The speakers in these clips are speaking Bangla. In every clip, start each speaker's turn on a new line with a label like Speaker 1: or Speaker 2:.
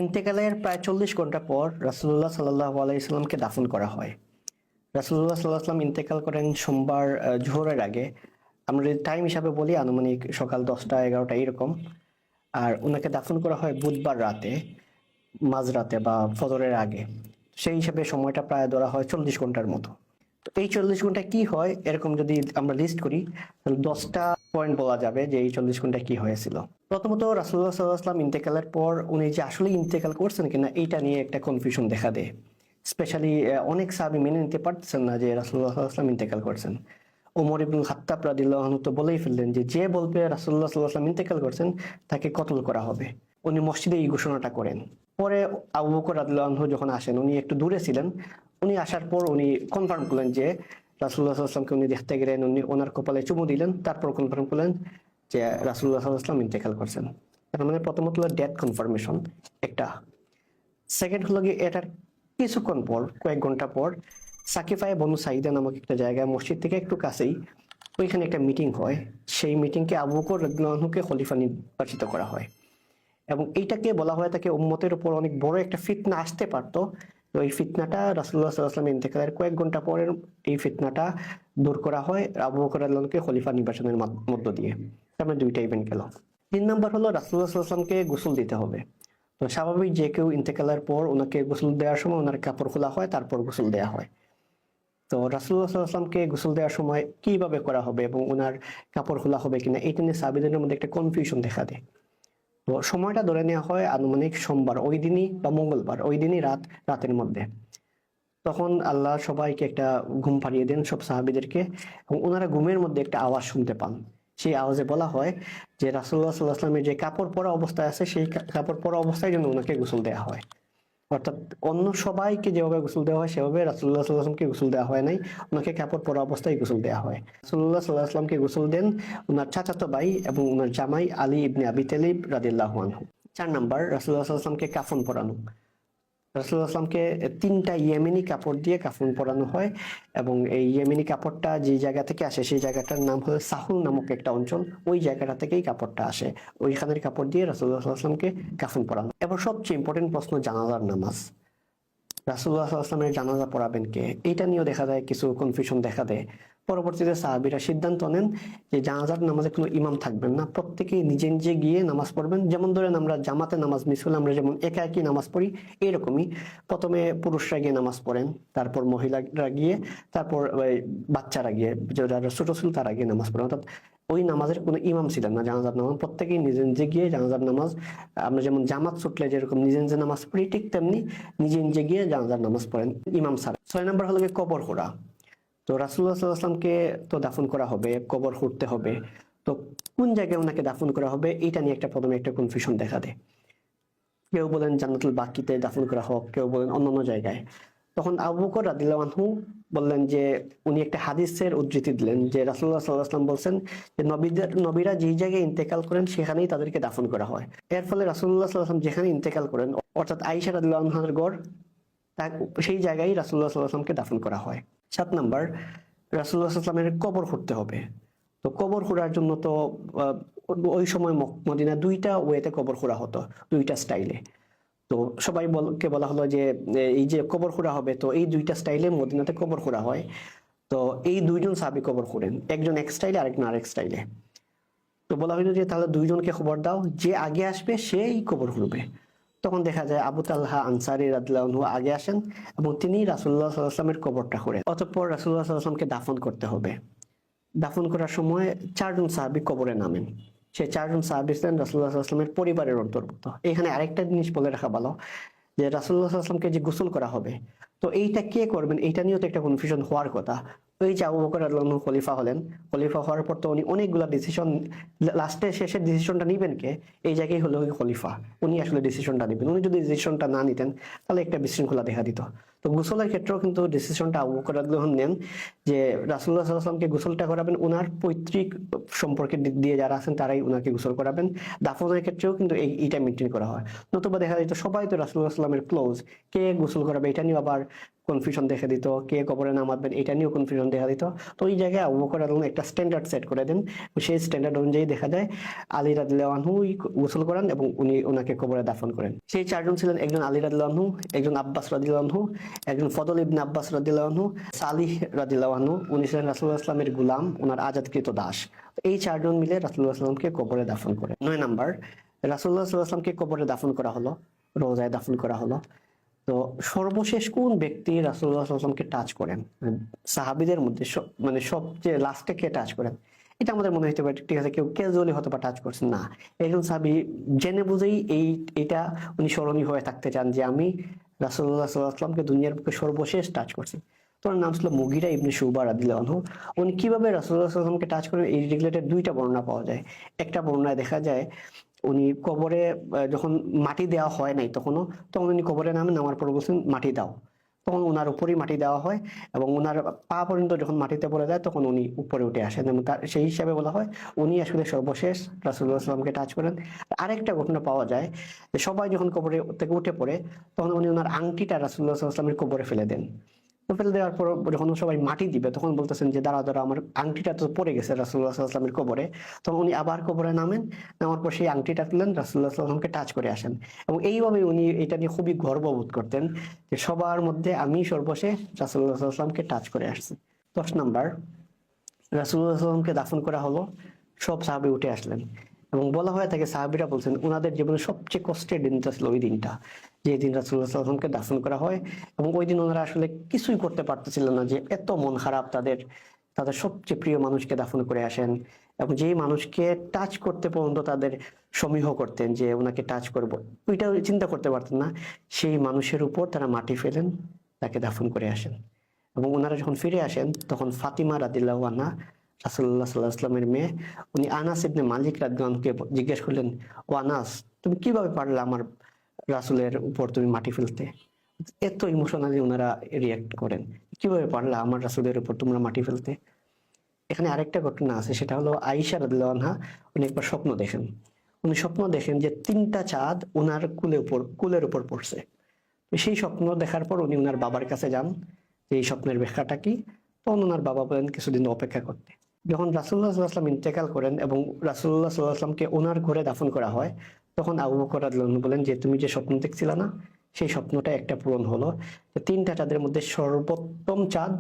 Speaker 1: ইন্তেকালের প্রায় 40 ঘন্টা পর রাসূলুল্লাহ সাল্লাল্লাহু আলাইহি সাল্লামকে দাফন করা হয়। রাসূলুল্লাহ সাল্লাল্লাহু আলাইহি সাল্লাম ইন্তেকাল করেন সোমবার জোহরের আগে। আমরা যদি টাইম হিসাবে বলি আনুমানিক সকাল 10টা 11টা এরকম। আর ওনাকে দাফন করা হয় বুধবার রাতে, মাঝরাতে বা ফজরের আগে। সেই হিসাবে সময়টা প্রায় ধরা হয় 40 ঘন্টার মতো। তো এই 40 ঘন্টায় কি হয় এরকম যদি আমরা লিস্ট করি তাহলে 10টা পয়েন্ট বলা যাবে যে এই 40 ঘন্টায় কি হয়েছিল। প্রথমত রাসূলুল্লাহ সাল্লাল্লাহু আলাইহি ওয়াসাল্লাম ইন্তেকালের পর উনি যে আসলে ইন্তেকাল করছেন কিনা এইটা নিয়ে একটা কনফিউশন দেখা দেয়। স্পেশালি অনেক সাহাবী মেনে নিতে পারতেছেন না যে রাসূলুল্লাহ সাল্লাল্লাহু আলাইহি ওয়াসাল্লাম ইন্তেকাল করছেন। ওমর ইবনুল খাত্তাব রাদিয়াল্লাহু আনহু তো বলেই ফেললেন যে যে বলবে রাসূলুল্লাহ সাল্লাল্লাহু আলাইহি ওয়াসাল্লাম ইন্তেকাল করছেন তাকে কতল করা হবে। উনি মসজিদে এই ঘোষণাটা করেন। পরে আবু বকর রাদিয়াল্লাহু আনহু যখন আসেন, উনি একটু দূরে ছিলেন। উনি আসার পর উনি কনফার্ম করলেন যে রাসূলুল্লাহ সাল্লাল্লাহু আলাইহি ওয়াসাল্লামকে উনি দেখতে গেলেন, উনি ওনার কপালে চুমু দিলেন, তারপর কনফার্ম করলেন যে রাসূলুল্লাহ সাল্লাল্লাহু আলাইহি ওয়াসাল্লাম ইন্তেকাল করছেন। তার মানে প্রথমত হলো ডেথ কনফার্মেশন একটা। সেকেন্ড হলো কি এটার কিছুক্ষণ পর, কয়েক ঘন্টা পর সাকিফায়ে বনু সাইদা নামক একটা জায়গায় মসজিদ থেকে একটু কাছেই ওইখানে একটা মিটিং হয়। সেই মিটিংকে আবু বকর রাদিয়াল্লাহু আনহুকে খলিফা নির্বাচিত করা হয় এবং এইটাকে বলা হয় তাকে উম্মতের উপর অনেক বড় একটা ফিতনা আসতে পারতো। তো এই ফিতনাটা রাসূলুল্লাহ সাল্লাল্লাহু আলাইহি ওয়াসাল্লাম ইন্তেকালের কয়েক ঘন্টা পরের এই ফিতনাটা দূর করা হয় আবু বকর রাদিয়াল্লাহু আনহুকে খলিফা নির্বাচনের মধ্য দিয়ে। তারপরে দুইটা ইভেন্ট গেল। 3 নাম্বার হলো রাসূলুল্লাহ সাল্লাল্লাহু আলাইহি ওয়াসাল্লামকে গোসল দিতে হবে। তো স্বাভাবিক যে কেউ ইন্তেকালের পর ওনাকে গোসল দেওয়ার সময় ওনার কাপড় খোলা হয়, তারপর গোসল দেওয়া হয়। তো রাসূলুল্লাহ সাল্লাল্লাহু আলাইহি ওয়াসাল্লামকে গোসল দেওয়ার সময় কিভাবে করা হবে এবং ওনার কাপড় খোলা হবে কিনা এটা নিয়ে সাহাবীদের মধ্যে একটা কনফিউশন দেখা দেয়। তো সময়টা ধরে নেওয়া হয় আনুমানিক সোমবার ওই দিনই বা মঙ্গলবার ওই দিনই রাতের মধ্যে। তখন আল্লাহ সবাইকে একটা ঘুম পাড়িয়ে দেন, সব সাহাবীদেরকে, এবং ওনারা ঘুমের মধ্যে একটা আওয়াজ শুনতে পান। সেই আওয়াজে বলা হয় যে রাসূলুল্লাহ সাল্লাল্লাহু আলাইহি ওয়াসাল্লামের যে কাপড় পরা অবস্থায় আছে সেই কাপড় পরা অবস্থায় যেন ওনাকে গোসল দেওয়া হয়। অর্থাৎ অন্য সবাইকে যেভাবে গোসল দেওয়া হয় সেভাবে রাসূলুল্লাহ সাল্লাল্লাহু আলাইহি ওয়াসাল্লামকে গোসল দেওয়া হয় নাই, ওনাকে কাপড় পরা অবস্থায় গোসল দেওয়া হয়। রাসূলুল্লাহ সাল্লাল্লাহু আলাইহি ওয়াসাল্লামকে গোসল দেন ওনার চাচাতো ভাই এবং ওনার জামাই আলী ইবনে আবি তালিব রাদিয়াল্লাহু আনহু। 4 নাম্বার রাসূলুল্লাহ সাল্লাল্লাহু আলাইহি ওয়াসাল্লামকে কাফন পরানো। রাসূলুল্লাহ সাল্লাল্লাহু আলাইহি ওয়াসাল্লামকে 3টা ইয়েমেনি কাপড় দিয়ে কাফন পরানো হয় এবং এই ইয়েমেনি কাপড়টা যে জায়গা থেকে আসে সেই জায়গাটার নাম হলো সাহুল নামক একটা অঞ্চল। ওই জায়গাটা থেকেই কাপড়টা আসে। ওইখানের কাপড় দিয়ে রাসূলুল্লাহ সাল্লাল্লাহু আলাইহি ওয়াসাল্লামকে কাফন পরানো। এবার সবচেয়ে ইম্পর্টেন্ট প্রশ্ন জানাজার নামাজ। রাসূলুল্লাহ সাল্লাল্লাহু আলাইহি ওয়াসাল্লামের জানাজা পড়াবেন কে? এটা নিয়েও দেখা যায় কিছু কনফিউশন দেখা দেয়। পরবর্তীতে সাহাবীরা সিদ্ধান্ত নেন যে জানাজার নামাজে কোনো ইমাম থাকবেন না, প্রত্যেকেই নিজে নিজে গিয়ে নামাজ পড়বেন। যেমন ধরেন আমরা জামাতে নামাজ মিস হলে আমরা যেমন একা একই নামাজ পড়ি, এরকমই প্রথমে পুরুষরা গিয়ে নামাজ পড়েন, তারপর মহিলারা গিয়ে, তারপর বাচ্চারা গিয়ে, যারা ছোট ছিল তারা গিয়ে নামাজ পড়েন। অর্থাৎ ওই নামাজের কোনো ইমাম ছিলেন না। জানাজার নামাজ প্রত্যেকেই নিজে নিজে গিয়ে জানাজার নামাজ, আমরা যেমন জামাত ছুটলে যেরকম নিজে নিজে নামাজ পড়ি ঠিক তেমনি নিজে নিজে গিয়ে জানাজার নামাজ পড়েন ইমাম স্যার। 6 নাম্বার হলো কবর খোঁড়া। তো রাসূলুল্লাহ সাল্লাল্লাহু আলাইহি ওয়াসাল্লামকে তো দাফন করা হবে, কবর খুঁড়তে হবে। তো কোন জায়গায় ওনাকে দাফন করা হবে এটা নিয়ে প্রথমে একটা কনফিউশন দেখা দেয়। কেউ বলেন জান্নাতুল বাকিতে দাফন করা হোক, কেউ বলেন অন্যান্য জায়গায়। তখন আবু বকর রাদিয়াল্লাহু আনহু বললেন যে উনি একটা হাদিসের উদ্ধৃতি দিলেন যে রাসূলুল্লাহ সাল্লাল্লাহু আলাইহি ওয়াসাল্লাম বলছেন যে নবীরা যে জায়গায় ইন্তেকাল করেন সেখানেই তাদেরকে দাফন করা হয়। এর ফলে রাসূলুল্লাহ সাল্লাল্লাহু আলাইহি ওয়াসাল্লাম যেখানে ইন্তেকাল করেন অর্থাৎ আয়েশা রাদিয়াল্লাহু আনহার ঘর, সেই জায়গায় রাসূলুল্লাহ সাল্লাল্লাহু আলাইহি ওয়াসাল্লামকে দাফন করা হয়। 7 নাম্বার রাসূলুল্লাহ সাল্লাল্লাহু আলাইহি ওয়াসাল্লামের কবর খুঁড়তে হবে। তো কবর খোঁড়ার জন্য তো ওই সময় মদিনা 2টা ওয়েতে কবর খোঁড়া হতো, 2টা স্টাইলে। তো সবাইকে বলা হলো যে এই যে কবর খোঁড়া হবে তো এই 2টা স্টাইলে মদিনাতে কবর খোঁড়া হয়। তো এই 2জন সাহাবী কবর খোঁড়েন, একজন এক স্টাইলে আরেকজন আরেক স্টাইলে। তো বলা হলো যে তাহলে 2জনকে খবর দাও, যে আগে আসবে সেই কবর খুঁড়বে। তখন দেখা যায় আবু তালহা আনসারী রাদিয়াল্লাহু আনহু আগে আসেন এবং তিনি রাসূলুল্লাহ সাল্লাল্লাহু আলাইহি ওয়াসাল্লামের কবরটা খোঁড়েন। অতঃপর রাসূলুল্লাহ সাল্লাল্লাহু আলাইহি ওয়াসাল্লামকে দাফন করতে হবে। দাফন করার সময় 4জন সাহাবী কবরে নামেন। সেই 4জন সাহাবী ছিলেন রাসূলুল্লাহ সাল্লাল্লাহু আলাইহি ওয়াসাল্লামের পরিবারের অন্তর্ভুক্ত। এখানে আরেকটা জিনিস বলে রাখা ভালো যে রাসূলুল্লাহ সাল্লাল্লাহু আলাইহি ওয়াসাল্লামকে যে গোসল করা হবে তো এইটা কে করবেন এইটা নিয়েও তো একটা কনফিউশন হওয়ার কথা। ওই যে আবু বকর রাদিয়াল্লাহু আনহু খলিফা হলেন, খলিফা হওয়ার পর তো উনি অনেকগুলা ডিসিশন, লাস্টে শেষের ডিসিশনটা নিবেন কে? এই জায়গায় হলো খলিফা, উনি আসলে ডিসিশনটা নেবেন। উনি যদি ডিসিশনটা না নিতেন তাহলে একটা বিশৃঙ্খলা দেখা দিত। তো গোসলের ক্ষেত্রেও কিন্তু ডিসিশনটা আবু বকর রাদিয়াল্লাহু আনহু নেন যে রাসূলুল্লাহ সাল্লাল্লাহু আলাইহি ওয়াসাল্লামকে গোসলটা করাবেন, ওনার পৈতৃক সম্পর্কের দিক দিয়ে যারা আছেন তারাই ওনাকে গোসল করাবেন। দাফনের ক্ষেত্রেও কিন্তু এইটা মেনটেন করা হয়। নতুবা দেখা যেত সবাই তো রাসূলুল্লাহ সাল্লাল্লাহু আলাইহি ওয়াসাল্লামের ক্লোজ, কে গোসল করাবে এটা নিয়ে আবার কনফিউশন দেখা দিত, কে কবরে নামাবেন এটা নিয়েও কনফিউশন দেখা দিত। তো ওই জায়গায় আবু বকর রাদিয়াল্লাহু আনহু একটা স্ট্যান্ডার্ড সেট করে দেন, সেই স্ট্যান্ডার্ড অনুযায়ী দেখা যায় আলী রাদিয়াল্লাহু আনহু গোসল করান এবং উনি ওনাকে কবরে দাফন করেন। সেই চারজন ছিলেন একজন আলী রাদিয়াল্লাহু আনহু, একজন আব্বাস রাদিয়াল্লাহু আনহু, একজন ফদল ইবনে আব্বাস রাদিয়াল্লাহু আনহু, সালিহ রাদিয়াল্লাহু আনহু, উনি ছিলেন রাসূলুল্লাহ সাল্লাল্লাহু আলাইহি ওয়াসাল্লামের গোলাম, ওনার আজাদকৃত দাস। এই চারজন মিলে রাসূলুল্লাহ সাল্লাল্লাহু আলাইহি ওয়াসাল্লামকে কবরে দাফন করে। 9 নাম্বার, রাসূলুল্লাহ সাল্লাল্লাহু আলাইহি ওয়াসাল্লামকে কবরে দাফন করা হলো, রোজায় দাফন করা হলো। তো সর্বশেষ কোন ব্যক্তি রাসূলুল্লাহ সাল্লাল্লাহু আলাইহি ওয়াসাল্লামকে টাচ করেন, সাহাবীদের মধ্যে মানে সবচেয়ে লাস্টে কে টাচ করেন? এটা আমাদের মনে হতে পারে ঠিক আছে কেউ ক্যাজুয়ালি হয়তো বা টাচ করছেন, না, একজন সাহাবী জেনে বুঝেই এটা উনি স্মরণীয় হয়ে থাকতে চান যে আমি রাসূলুল্লাহ সাল্লাল্লাহু আলাইহি ওয়াসাল্লামকে দুনিয়ার বুকে সর্বশেষ টাচ করছি। তো ওর নাম ছিল মুগিরা ইবনে শুবা রাদিয়াল্লাহু আনহু। উনি কিভাবে রাসূলুল্লাহ সাল্লাল্লাহু আলাইহি ওয়াসাল্লামকে টাচ করেন এই রিলেটেড দুইটা বর্ণনা পাওয়া যায়। একটা বর্ণনায় দেখা যায় উনি কবরে যখন মাটি দেওয়া হয় নাই তখন উনি কবরে নামার পর বলছেন মাটি দাও, তখন ওনার উপরেই মাটি দেওয়া হয় এবং ওনার পা পর্যন্ত যখন মাটিতে পড়ে যায় তখন উনি উপরে উঠে আসেন এবং সেই হিসাবে বলা হয় উনি আসলে সর্বশেষ রাসূলুল্লাহ সাল্লামকে টাচ করেন। আরেকটা ঘটনা পাওয়া যায় যে সবাই যখন কবরে থেকে উঠে পড়ে তখন উনি ওনার আংটিটা রাসূলুল্লাহ সাল্লাল্লাহু আলাইহি ওয়াসাল্লামের কবরে ফেলে দেন। ফেলে দেওয়ার পর যখন সবাই মাটি দিবে তখন বলতেছেন যে দাঁড়া আমার আংটিটা তো পড়ে গেছে রাসূলুল্লাহ সাল্লাল্লাহু আলাইহি ওয়াসাল্লামের কবরে। তখন উনি আবার কবরে নামার পর সেই আংটিটা তুলেন, রাসূলুল্লাহ সাল্লাল্লাহু আলাইহি ওয়াসাল্লামকে টাচ করে আসেন এবং এইভাবে উনি এটা নিয়ে খুবই গর্ববোধ করতেন যে সবার মধ্যে আমি সর্বশেষ রাসূলুল্লাহ সাল্লাল্লাহু আলাইহি ওয়াসাল্লামকে টাচ করে আসছি। 10 নাম্বার, রাসূলুল্লাহ সাল্লাল্লাহু আলাইহি ওয়াসাল্লামকে দাফন করা হলো, সব সাহাবী উঠে আসলেন এবং বলা হয়ে থাকে সাহাবীরা বলছেন ওনাদের জীবনে সবচেয়ে কষ্টের দিনটা ছিল ওই দিনটা, যে দিন রাসূলুল্লাহ সাল্লাল্লাহু আলাইহি ওয়াসাল্লামকে দাফন করা হয় এবং ওই দিন ওনারা আসলে কিছুই করতে পারতেছিলেন না যে এত মন খারাপ, তাদের সবচেয়ে প্রিয় মানুষকে দাফন করে আসেন এবং যেই মানুষকে টাচ করতে পর্যন্ত তাদের সমীহ করতেন যে ওনাকে টাচ করব, ওইটাও চিন্তা করতে পারতেন না, সেই মানুষের উপর তারা মাটি ফেলেন, তাকে দাফন করে আসেন। এবং ওনারা যখন ফিরে আসেন তখন ফাতিমা রাদিয়াল্লাহু আনহা রাসূলুল্লাহ সাল্লাল্লাহু আলাইহি ওয়াসাল্লামের মেয়ে, উনি আনাস ইবনে মালিক রাদিয়াল্লাহু আনহুকে জিজ্ঞেস করলেন, ও আনাস তুমি কিভাবে পারলে আমার রাসূলের উপর তুমি মাটি ফেলতে? এত ইমোশনালি ওনারা রিয়াক্ট করেন, কিভাবে পারলা আমার রাসূলের উপর তোমরা মাটি ফেলতে? এখানে আরেকটা ঘটনা আছে, সেটা হলো আয়েশা রাদিয়াল্লাহু আনহা উনি একবার স্বপ্ন দেখেন। উনি স্বপ্ন দেখেন যে 3টা চাঁদ ওনার কুলের উপর পড়ছে। সেই স্বপ্ন দেখার পর উনি ওনার বাবার কাছে যান যে এই স্বপ্নের ব্যাখ্যাটা কি। তখন ওনার বাবা বলেন কিছুদিন অপেক্ষা করতে। যখন রাসূলুল্লাহ সাল্লাল্লাহু আলাইহি ওয়াসাল্লাম ইন্তেকাল করেন এবং রাসূলুল্লাহ সাল্লাল্লাহু আলাইহি ওয়াসাল্লামকে ওনার ঘরে দাফন করা হয় তখন আবু বকর রাদিয়াল্লাহু আনহু বলেন যে তুমি যে স্বপ্ন দেখছিলে না সেই স্বপ্নটা একটা পূরণ হলো। 3টা চাঁদের মধ্যে সর্বোত্তম চাঁদ,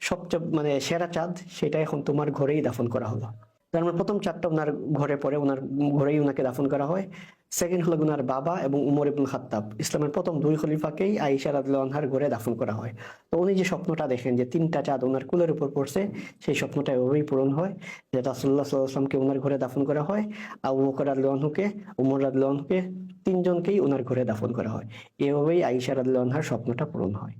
Speaker 1: সবচেয়ে মানে সেরা চাঁদ, সেটা এখন তোমার ঘরেই দাফন করা হলো। তার মানে প্রথম চাঁদটা ওনার ঘরে পড়ে, ওনার ঘরেই ওনাকে দাফন করা হয়। সেকেন্ড হলো ওনার বাবা এবং উমর ইবনুল খাত্তাব, ইসলামের প্রথম 2 খলিফাকেই আয়েশা রাদিয়াল্লাহু আনহার ঘরে দাফন করা হয়। তো উনি যে স্বপ্নটা দেখেন যে 3টা চাঁদ ওনার কুলের উপর পড়ছে, সেই স্বপ্নটা এভাবেই পূরণ হয় যে রাসূলুল্লাহ সাল্লাল্লাহু আলাইহি ওয়াসাল্লামকে ওনার ঘরে দাফন করা হয়, আবু বকর রাদিয়াল্লাহু আনহুকে, উমর রাদিয়াল্লাহু আনহুকে, 3জনকেই ওনার ঘরে দাফন করা হয়। এভাবেই আয়েশা রাদিয়াল্লাহু আনহার স্বপ্নটা পূরণ হয়।